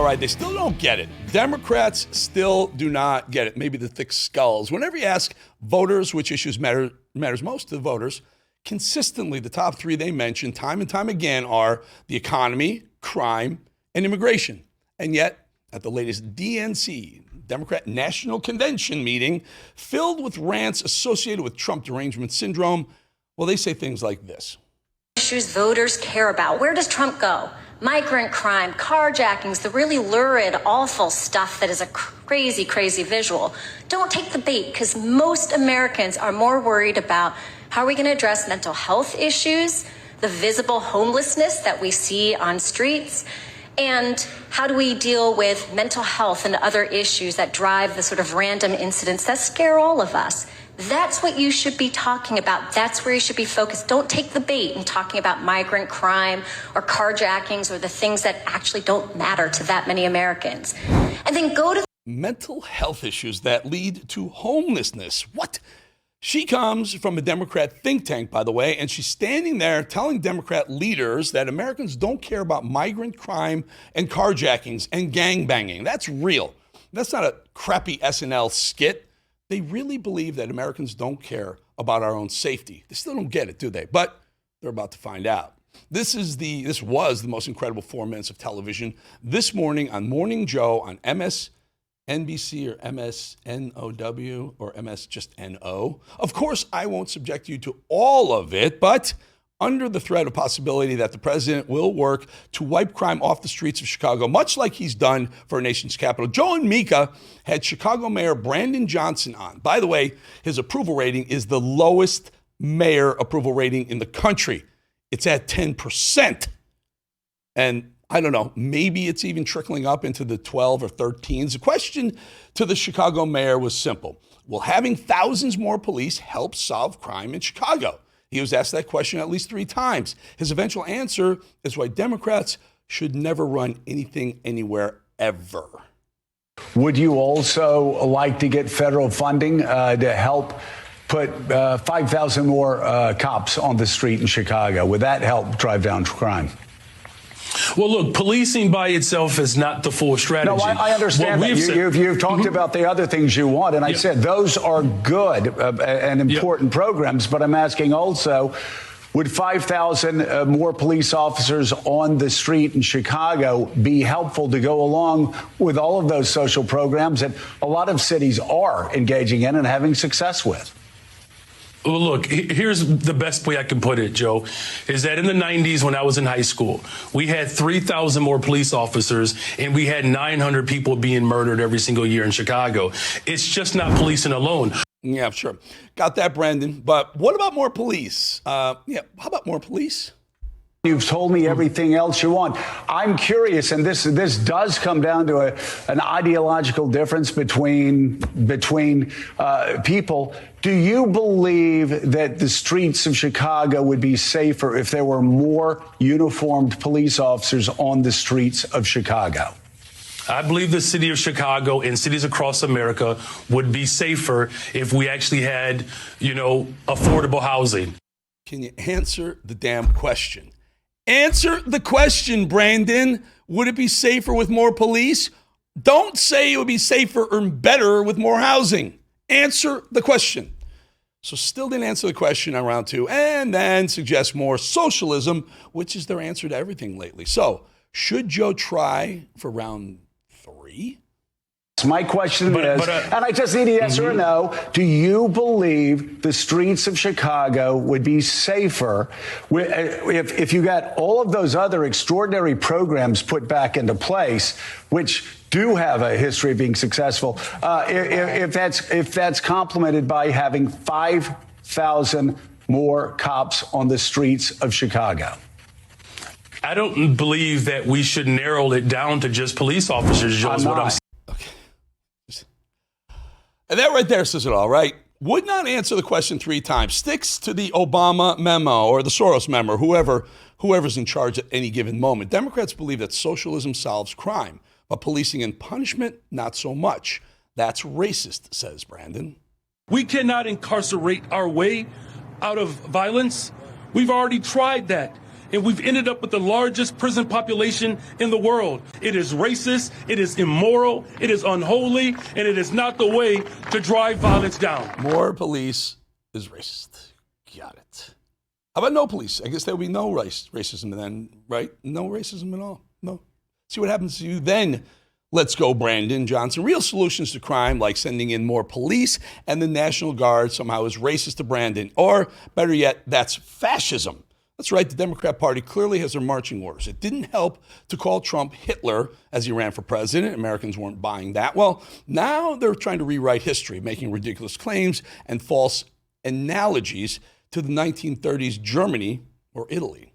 right, they still don't get it. Democrats still do not get it. Maybe the thick skulls. Whenever you ask voters which issues matters most to the voters, consistently the top three they mention time and time again are the economy, crime, and immigration. And yet, at the latest DNC, Democrat National Convention meeting, filled with rants associated with Trump derangement syndrome, well, they say things like this. Issues voters care about. Where does Trump go? Migrant crime, carjackings, the really lurid, awful stuff that is a crazy, crazy visual. Don't take the bait, because most Americans are more worried about how are we going to address mental health issues, the visible homelessness that we see on streets, and how do we deal with mental health and other issues that drive the sort of random incidents that scare all of us. That's what you should be talking about. That's where you should be focused. Don't take the bait in talking about migrant crime or carjackings or the things that actually don't matter to that many Americans. And then go to mental health issues that lead to homelessness. What? She comes from a Democrat think tank, by the way, and she's standing there telling Democrat leaders that Americans don't care about migrant crime and carjackings and gangbanging. That's real. That's not a crappy SNL skit. They really believe that Americans don't care about our own safety. They still don't get it, do they? But they're about to find out. This was the most incredible 4 minutes of television this morning on Morning Joe on MSNBC or MSNOW or MS just NO. Of course, I won't subject you to all of it, but under the threat of possibility that the president will work to wipe crime off the streets of Chicago, much like he's done for our nation's capital. Joe and Mika had Chicago Mayor Brandon Johnson on. By the way, his approval rating is the lowest mayor approval rating in the country. It's at 10%. And I don't know, maybe it's even trickling up into the 12 or 13s. The question to the Chicago mayor was simple. Will having thousands more police help solve crime in Chicago? He was asked that question at least 3 times. His eventual answer is why Democrats should never run anything anywhere ever. Would you also like to get federal funding to help put 5,000 more cops on the street in Chicago? Would that help drive down crime? Well, look, policing by itself is not the full strategy. No, I understand that. You've talked about the other things you want, and I said those are good and important programs, but I'm asking also, would 5,000 more police officers on the street in Chicago be helpful to go along with all of those social programs that a lot of cities are engaging in and having success with? Well, look, here's the best way I can put it, Joe, is that in the 90s when I was in high school, we had 3,000 more police officers and we had 900 people being murdered every single year in Chicago. It's just not policing alone. Yeah, sure. Got that, Brandon. But what about more police? How about more police? You've told me everything else you want. I'm curious, and this does come down to an ideological difference between people. Do you believe that the streets of Chicago would be safer if there were more uniformed police officers on the streets of Chicago? I believe the city of Chicago and cities across America would be safer if we actually had, affordable housing. Can you answer the damn question? Answer the question, Brandon. Would it be safer with more police? Don't say it would be safer or better with more housing. Answer the question. So still didn't answer the question on round 2, and then suggest more socialism, which is their answer to everything lately. So should Joe try for round 3? My question is, and I just need a yes or a no, do you believe the streets of Chicago would be safer if you got all of those other extraordinary programs put back into place, which do have a history of being successful, if that's complemented by having 5,000 more cops on the streets of Chicago? I don't believe that we should narrow it down to just police officers, Joe, is what I'm saying. And that right there says it all, right? Would not answer the question 3 times. Sticks to the Obama memo or the Soros memo, whoever's in charge at any given moment. Democrats believe that socialism solves crime, but policing and punishment, not so much. That's racist, says Brandon. We cannot incarcerate our way out of violence. We've already tried that. and we've ended up with the largest prison population in the world. It is racist, it is immoral, it is unholy, and it is not the way to drive violence down. More police is racist. Got it. How about no police? I guess there will be no racism then, right? No racism at all. No. See what happens to you then. Let's go, Brandon Johnson. Real solutions to crime, like sending in more police and the National Guard, somehow is racist to Brandon. Or, better yet, that's fascism. That's right, the Democrat Party clearly has their marching orders. It didn't help to call Trump Hitler as he ran for president. Americans weren't buying that. Well, now they're trying to rewrite history, making ridiculous claims and false analogies to the 1930s Germany or Italy.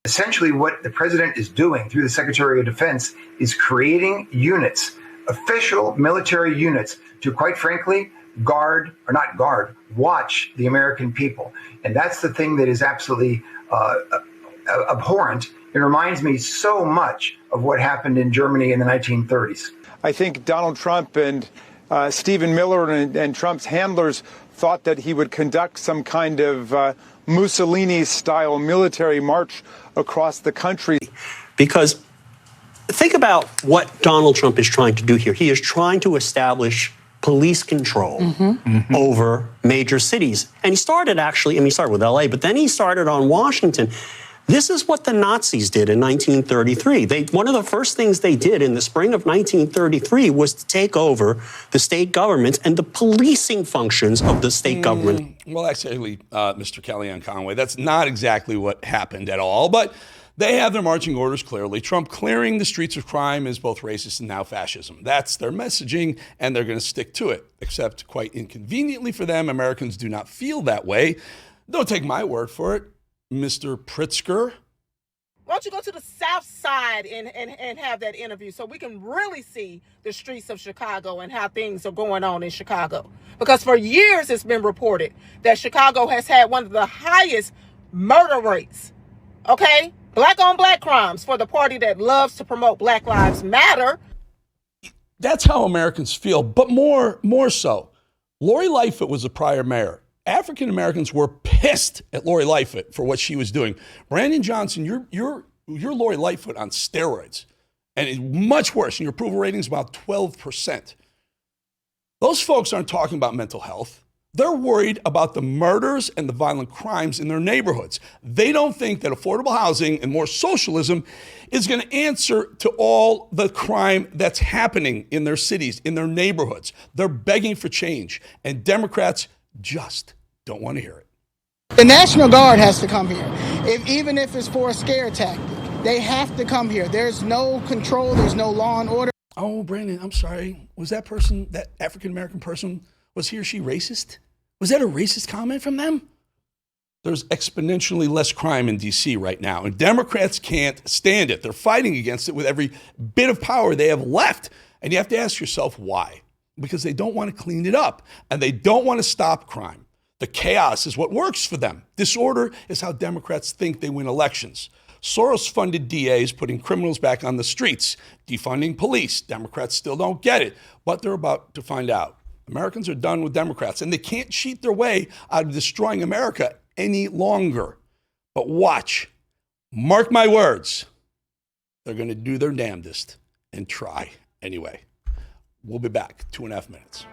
Essentially, what the president is doing through the Secretary of Defense is creating units, official military units, to, quite frankly, watch the American people. And that's the thing that is absolutely abhorrent. It reminds me so much of what happened in Germany in the 1930s. I think Donald Trump and Stephen Miller and Trump's handlers thought that he would conduct some kind of Mussolini-style military march across the country. Because think about what Donald Trump is trying to do here. He is trying to establish police control over major cities. And he started he started with LA, but then he started on Washington. This is what the Nazis did in 1933. One of the first things they did in the spring of 1933 was to take over the state governments and the policing functions of the state government. Well, actually, Mr. Kellyanne Conway, that's not exactly what happened at all, but they have their marching orders clearly. Trump clearing the streets of crime is both racist and now fascism. That's their messaging, and they're going to stick to it, except quite inconveniently for them, Americans do not feel that way. Don't take my word for it. Mr. Pritzker. Why don't you go to the South Side and have that interview so we can really see the streets of Chicago and how things are going on in Chicago? Because for years it's been reported that Chicago has had one of the highest murder rates, okay? Black on black crimes for the party that loves to promote Black Lives Matter. That's how Americans feel, but more so. Lori Lightfoot was the prior mayor. African Americans were pissed at Lori Lightfoot for what she was doing. Brandon Johnson, you're Lori Lightfoot on steroids, and it's much worse. And your approval rating is about 12%. Those folks aren't talking about mental health. They're worried about the murders and the violent crimes in their neighborhoods. They don't think that affordable housing and more socialism is going to answer to all the crime that's happening in their cities, in their neighborhoods. They're begging for change, and Democrats just don't want to hear it. The National Guard has to come here, even if it's for a scare tactic. They have to come here. There's no control. There's no law and order. Oh, Brandon, I'm sorry. Was that person, that African-American person, was he or she racist? Was that a racist comment from them? There's exponentially less crime in D.C. right now, and Democrats can't stand it. They're fighting against it with every bit of power they have left. And you have to ask yourself why. Because they don't want to clean it up, and they don't want to stop crime. The chaos is what works for them. Disorder is how Democrats think they win elections. Soros-funded DAs putting criminals back on the streets, defunding police. Democrats still don't get it, but they're about to find out. Americans are done with Democrats, and they can't cheat their way out of destroying America any longer. But watch, mark my words, they're going to do their damnedest and try anyway. We'll be back 2.5 minutes.